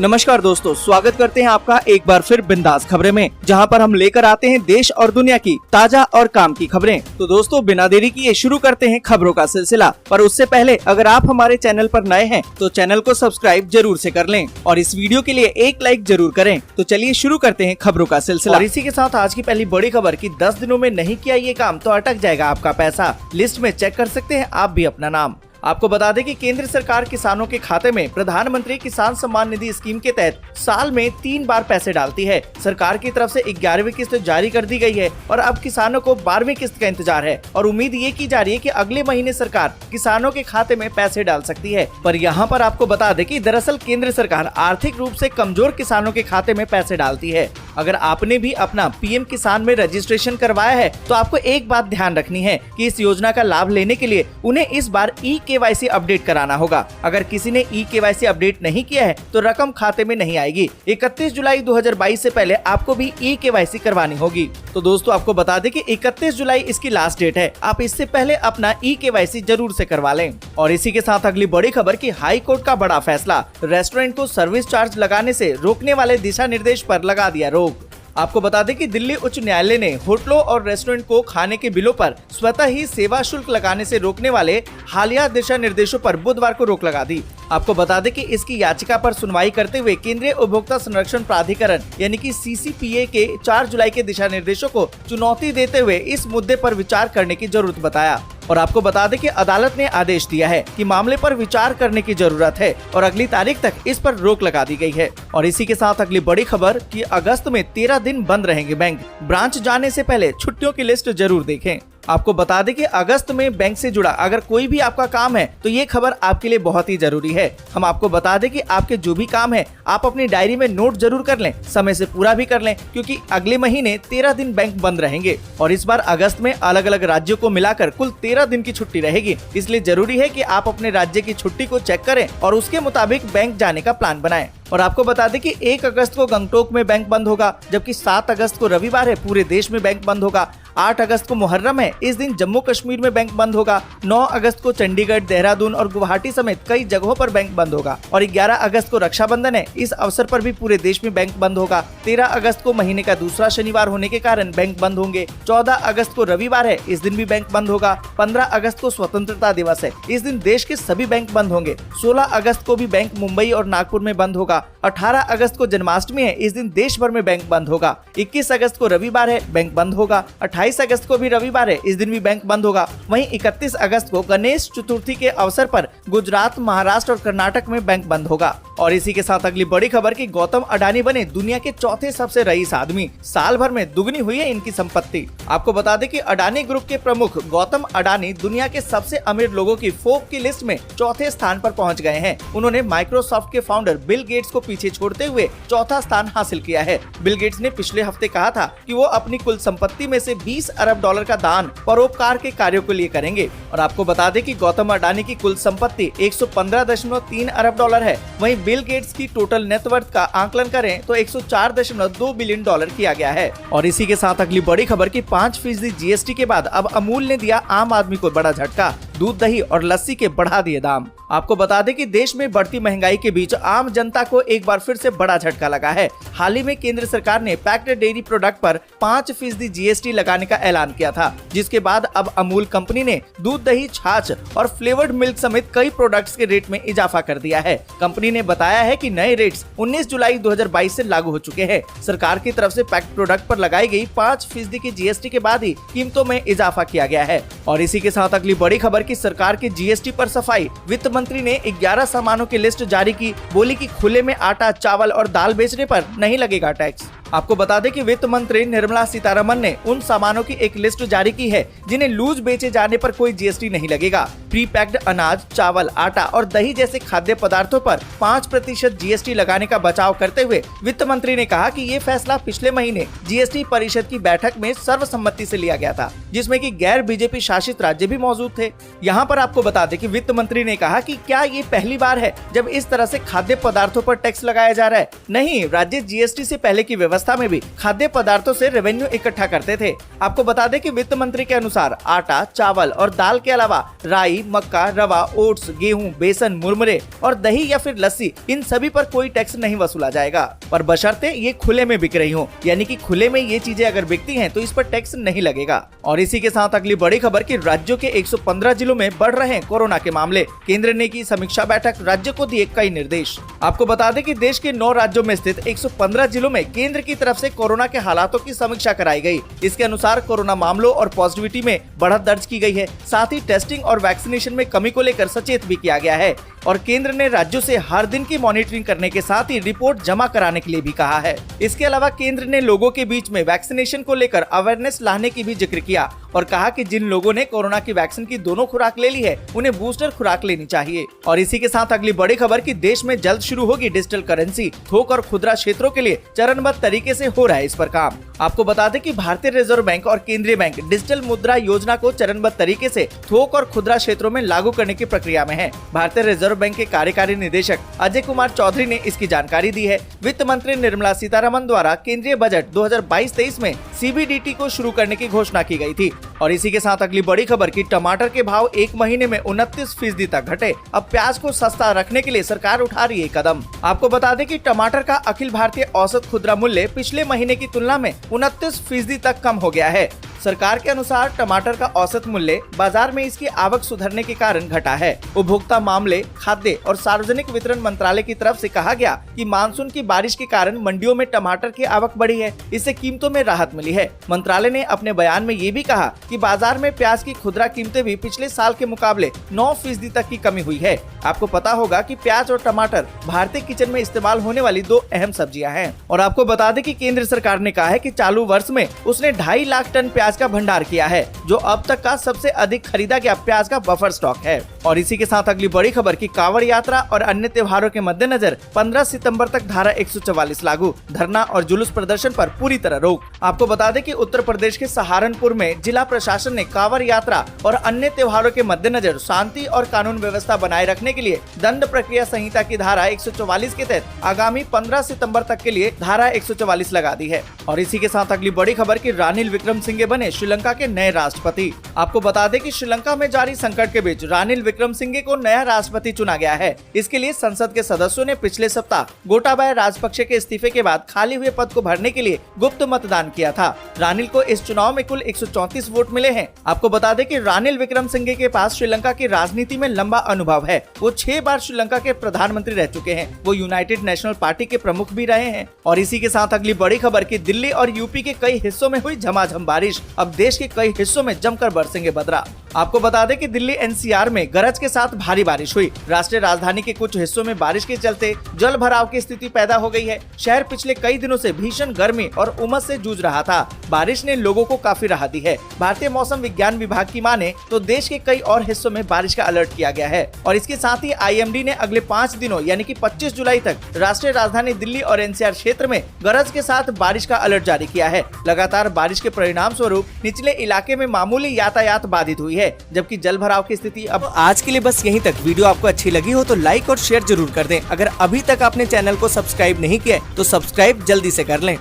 नमस्कार दोस्तों, स्वागत करते हैं आपका एक बार फिर बिंदास खबरें में, जहां पर हम लेकर आते हैं देश और दुनिया की ताजा और काम की खबरें। तो दोस्तों, बिना देरी किए शुरू करते हैं खबरों का सिलसिला। पर उससे पहले अगर आप हमारे चैनल पर नए हैं तो चैनल को सब्सक्राइब जरूर से कर लें और इस वीडियो के लिए एक लाइक जरूर करें। तो चलिए शुरू करते हैं खबरों का सिलसिला। और इसी के साथ आज की पहली बड़ी खबर की 10 दिनों में नहीं किया ये काम तो अटक जाएगा आपका पैसा। लिस्ट में चेक कर सकते हैं आप भी अपना नाम। आपको बता दें कि केंद्र सरकार किसानों के खाते में प्रधानमंत्री किसान सम्मान निधि स्कीम के तहत साल में 3 बार पैसे डालती है। सरकार की तरफ से 11वीं किस्त जारी कर दी गई है और अब किसानों को 12वीं किस्त का इंतजार है और उम्मीद ये की जा रही है कि अगले महीने सरकार किसानों के खाते में पैसे डाल सकती है। पर यहाँ पर आपको बता दें कि दरअसल केंद्र सरकार आर्थिक रूप से कमजोर किसानों के खाते में पैसे डालती है। अगर आपने भी अपना पीएम किसान में रजिस्ट्रेशन करवाया है तो आपको एक बात ध्यान रखनी है कि इस योजना का लाभ लेने के लिए उन्हें इस बार केवाईसी अपडेट कराना होगा। अगर किसी ने केवाईसी अपडेट नहीं किया है तो रकम खाते में नहीं आएगी। 31 जुलाई 2022 से पहले आपको भी केवाईसी करवानी होगी। तो दोस्तों, आपको बता दें कि 31 जुलाई इसकी लास्ट डेट है। आप इससे पहले अपना केवाईसी जरूर से करवा लें। और इसी के साथ अगली बड़ी खबर की हाई कोर्ट का बड़ा फैसला। रेस्टोरेंट को सर्विस चार्ज लगाने से रोकने वाले दिशा निर्देश पर लगा दिया रोक। आपको बता दें कि दिल्ली उच्च न्यायालय ने होटलों और रेस्टोरेंट को खाने के बिलों पर स्वतः ही सेवा शुल्क लगाने से रोकने वाले हालिया दिशा निर्देशों पर बुधवार को रोक लगा दी। आपको बता दें कि इसकी याचिका पर सुनवाई करते हुए केंद्रीय उपभोक्ता संरक्षण प्राधिकरण यानी कि CCPA के 4 जुलाई के दिशा निर्देशों को चुनौती देते हुए इस मुद्दे पर विचार करने की जरूरत बताया। और आपको बता दें कि अदालत ने आदेश दिया है कि मामले पर विचार करने की जरूरत है और अगली तारीख तक इस पर रोक लगा दी गई है। और इसी के साथ अगली बड़ी खबर कि अगस्त में 13 दिन बंद रहेंगे बैंक। ब्रांच जाने से पहले छुट्टियों की लिस्ट जरूर देखें। आपको बता दें कि अगस्त में बैंक से जुड़ा अगर कोई भी आपका काम है तो ये खबर आपके लिए बहुत ही जरूरी है। हम आपको बता दें कि आपके जो भी काम है आप अपनी डायरी में नोट जरूर कर लें, समय से पूरा भी कर लें, क्योंकि अगले महीने 13 दिन बैंक बंद रहेंगे और इस बार अगस्त में अलग अलग राज्यों को मिलाकर कुल 13 दिन की छुट्टी रहेगी। इसलिए जरूरी है कि आप अपने राज्य की छुट्टी को चेक करें और उसके मुताबिक बैंक जाने का प्लान बनाएं। और आपको बता दें कि 1 अगस्त को गंगटोक में बैंक बंद होगा, जबकि 7 अगस्त को रविवार है, पूरे देश में बैंक बंद होगा। 8 अगस्त को मुहर्रम है, इस दिन जम्मू कश्मीर में बैंक बंद होगा। 9 अगस्त को चंडीगढ़, देहरादून और गुवाहाटी समेत कई जगहों पर बैंक बंद होगा। और 11 अगस्त को रक्षाबंधन है, इस अवसर पर भी पूरे देश में बैंक बंद होगा। 13 अगस्त को महीने का दूसरा शनिवार होने के कारण बैंक बंद होंगे। 14 अगस्त को रविवार है, इस दिन भी बैंक बंद होगा। 15 अगस्त को स्वतंत्रता दिवस है, इस दिन देश के सभी बैंक बंद होंगे। 16 अगस्त को भी बैंक मुंबई और नागपुर में बंद होगा। 18 अगस्त को जन्माष्टमी है, इस दिन देश भर में बैंक बंद होगा। 21 अगस्त को रविवार है, बैंक बंद होगा। 28 अगस्त को भी रविवार है, इस दिन भी बैंक बंद होगा। वहीं 31 अगस्त को गणेश चतुर्थी के अवसर पर गुजरात, महाराष्ट्र और कर्नाटक में बैंक बंद होगा। और इसी के साथ अगली बड़ी खबर की गौतम अडानी बने दुनिया के चौथे सबसे रईस आदमी। साल भर में दुगनी हुई है इनकी संपत्ति। आपको बता दें कि अडानी ग्रुप के प्रमुख गौतम अडानी दुनिया के सबसे अमीर लोगों की फोर्ब्स की लिस्ट में चौथे स्थान पर पहुंच गए हैं। उन्होंने माइक्रोसॉफ्ट के फाउंडर बिल गेट्स को पीछे छोड़ते हुए चौथा स्थान हासिल किया है। बिल गेट्स ने पिछले हफ्ते कहा था कि वो अपनी कुल संपत्ति में से $20 अरब का दान परोपकार के कार्यों के लिए करेंगे। और आपको बता दें कि गौतम अडानी की कुल संपत्ति $115.3 अरब है। वहीं बिल गेट्स की टोटल नेटवर्थ का आकलन करें तो $104.2 बिलियन किया गया है। और इसी के साथ अगली बड़ी खबर की 5% GST के बाद अब अमूल ने दिया आम आदमी को बड़ा झटका। दूध, दही और लस्सी के बढ़ा दिए दाम। आपको बता दें कि देश में बढ़ती महंगाई के बीच आम जनता को एक बार फिर से बड़ा झटका लगा है। हाल ही में केंद्र सरकार ने पैक्ड डेयरी प्रोडक्ट पर 5% GST लगाने का ऐलान किया था, जिसके बाद अब अमूल कंपनी ने दूध, दही, छाछ और फ्लेवर्ड मिल्क समेत कई प्रोडक्ट्स के रेट में इजाफा कर दिया है। कंपनी ने बताया है कि नए रेट्स 19 जुलाई 2022 से लागू हो चुके हैं। सरकार की तरफ से पैक्ड प्रोडक्ट पर लगाई गई 5% की GST के बाद ही कीमतों में इजाफा किया गया है। और इसी के साथ अगली बड़ी खबर की सरकार की GST पर सफाई। वित्त मंत्री ने 11 सामानों की लिस्ट जारी की, बोली कि खुले में आटा, चावल और दाल बेचने पर नहीं लगेगा टैक्स। आपको बता दें कि वित्त मंत्री निर्मला सीतारमण ने उन सामानों की एक लिस्ट जारी की है जिन्हें लूज बेचे जाने पर कोई GST नहीं लगेगा। प्री पैक्ड अनाज, चावल, आटा और दही जैसे खाद्य पदार्थों पर 5% GST लगाने का बचाव करते हुए वित्त मंत्री ने कहा कि ये फैसला पिछले महीने GST परिषद की बैठक में सर्वसम्मति से लिया गया था, जिसमें कि गैर बीजेपी शासित राज्य भी मौजूद थे। यहाँ पर आपको बता दें कि वित्त मंत्री ने कहा कि क्या ये पहली बार है जब इस तरह से खाद्य पदार्थों पर टैक्स लगाया जा रहा है? नहीं, राज्य GST से पहले की व्यवस्था व्यवस्था में भी खाद्य पदार्थों से रेवेन्यू इकट्ठा करते थे। आपको बता दें कि वित्त मंत्री के अनुसार आटा, चावल और दाल के अलावा राई, मक्का, रवा, ओट्स, गेहूं, बेसन, मुरमुरे और दही या फिर लस्सी, इन सभी पर कोई टैक्स नहीं वसूला जाएगा, पर बशर्ते ये खुले में बिक रही हो, यानी कि खुले में ये चीजें अगर बिकती हैं तो इस पर टैक्स नहीं लगेगा। और इसी के साथ अगली बड़ी खबर कि राज्यों के 115 जिलों में बढ़ रहे हैं कोरोना के मामले। केंद्र ने की समीक्षा बैठक, राज्य को दिए कई निर्देश। आपको बता दें कि देश के 9 राज्यों में स्थित 115 जिलों में केंद्र की तरफ से कोरोना के हालातों की समीक्षा कराई गई। इसके अनुसार कोरोना मामलों और पॉजिटिविटी में बढ़त दर्ज की गई है। साथ ही टेस्टिंग और वैक्सीनेशन में कमी को लेकर सचेत भी किया गया है और केंद्र ने राज्यों से हर दिन की मॉनिटरिंग करने के साथ ही रिपोर्ट जमा कराने के लिए भी कहा है। इसके अलावा केंद्र ने लोगों के बीच में वैक्सीनेशन को लेकर अवेयरनेस लाने की भी जिक्र किया और कहा कि जिन लोगों ने कोरोना की वैक्सीन की दोनों खुराक ले ली है उन्हें बूस्टर खुराक लेनी चाहिए। और इसी के साथ अगली बड़ी खबर कि देश में जल्द शुरू होगी डिजिटल करेंसी। थोक और खुदरा क्षेत्रों के लिए चरणबद्ध तरीके से हो रहा है इस पर काम। आपको बता दें कि भारतीय रिजर्व बैंक और केंद्रीय बैंक डिजिटल मुद्रा योजना को चरणबद्ध तरीके से थोक और खुदरा क्षेत्रों में लागू करने की प्रक्रिया में है। भारतीय रिजर्व बैंक के कार्यकारी निदेशक अजय कुमार चौधरी ने इसकी जानकारी दी है। वित्त मंत्री निर्मला सीतारमण द्वारा केंद्रीय बजट 2022-23 में CBDT को शुरू करने की घोषणा की गई थी। और इसी के साथ अगली बड़ी खबर कि टमाटर के भाव एक महीने में 29% तक घटे। अब प्याज को सस्ता रखने के लिए सरकार उठा रही है कदम। आपको बता दें कि टमाटर का अखिल भारतीय औसत खुदरा मूल्य पिछले महीने की तुलना में 29% तक कम हो गया है। सरकार के अनुसार टमाटर का औसत मूल्य बाजार में इसकी आवक सुधरने के कारण घटा है। उपभोक्ता मामले, खाद्य और सार्वजनिक वितरण मंत्रालय की तरफ से कहा गया कि मानसून की बारिश के कारण मंडियों में टमाटर की आवक बढ़ी है, इससे कीमतों में राहत मिली है। मंत्रालय ने अपने बयान में ये भी कहा कि बाजार में प्याज की खुदरा कीमतें भी पिछले साल के मुकाबले 9% तक की कमी हुई है। आपको पता होगा कि प्याज और टमाटर भारतीय किचन में इस्तेमाल होने वाली 2 अहम सब्जियां हैं। और आपको बता दें कि केंद्र सरकार ने कहा है कि चालू वर्ष में उसने 2.5 लाख टन प्याज का भंडार किया है, जो अब तक का सबसे अधिक खरीदा गया प्याज का बफर स्टॉक है। और इसी के साथ अगली बड़ी खबर की कांवड़ यात्रा और अन्य त्योहारों के मद्देनजर 15 सितंबर तक धारा 144 लागू। धरना और जुलूस प्रदर्शन पर पूरी तरह रोक। आपको बता दें कि उत्तर प्रदेश के सहारनपुर में जिला प्रशासन ने कांवड़ यात्रा और अन्य त्योहारों के मद्देनजर शांति और कानून व्यवस्था बनाए रखने के लिए दंड प्रक्रिया संहिता की धारा 144 के तहत आगामी 15 सितंबर तक के लिए धारा 144 लगा दी है। और इसी के साथ अगली बड़ी खबर की रानिल विक्रमसिंघे बने श्रीलंका के नए राष्ट्रपति। आपको बता दें कि श्रीलंका में जारी संकट के बीच रानिल विक्रमसिंघे को नया राष्ट्रपति चुना गया है। इसके लिए संसद के सदस्यों ने पिछले सप्ताह गोटाबाया राजपक्षे के इस्तीफे के बाद खाली हुए पद को भरने के लिए गुप्त मतदान किया था। रानिल को इस चुनाव में कुल 134 वोट मिले हैं। आपको बता दें कि रानिल विक्रमसिंघे के पास श्रीलंका की राजनीति में लंबा अनुभव है। वो 6 बार श्रीलंका के प्रधानमंत्री रह चुके हैं। वो यूनाइटेड नेशनल पार्टी के प्रमुख भी रहे हैं। और इसी के साथ अगली बड़ी खबर की दिल्ली और यूपी के कई हिस्सों में हुई झमाझम बारिश। अब देश के कई हिस्सों में जमकर बरसेंगे बदरा। आपको बता दें कि दिल्ली NCR में गरज के साथ भारी बारिश हुई। राष्ट्रीय राजधानी के कुछ हिस्सों में बारिश के चलते जल भराव की स्थिति पैदा हो गई है। शहर पिछले कई दिनों से भीषण गर्मी और उमस से जूझ रहा था। बारिश ने लोगों को काफी राहत दी है। भारतीय मौसम विज्ञान विभाग की माने तो देश के कई और हिस्सों में बारिश का अलर्ट किया गया है। और इसके साथ ही IMD ने अगले 5 दिनों यानी कि 25 जुलाई तक राष्ट्रीय राजधानी दिल्ली और NCR क्षेत्र में गरज के साथ बारिश का अलर्ट जारी किया है। लगातार बारिश के परिणाम स्वरूप निचले इलाके में मामूली यातायात बाधित हुई है, जबकि जल भराव की स्थिति अब। आज के लिए बस यहीं तक। वीडियो आपको अच्छी लगी हो तो लाइक और शेयर जरूर कर दें। अगर अभी तक आपने चैनल को सब्सक्राइब नहीं किया तो सब्सक्राइब जल्दी से कर लें।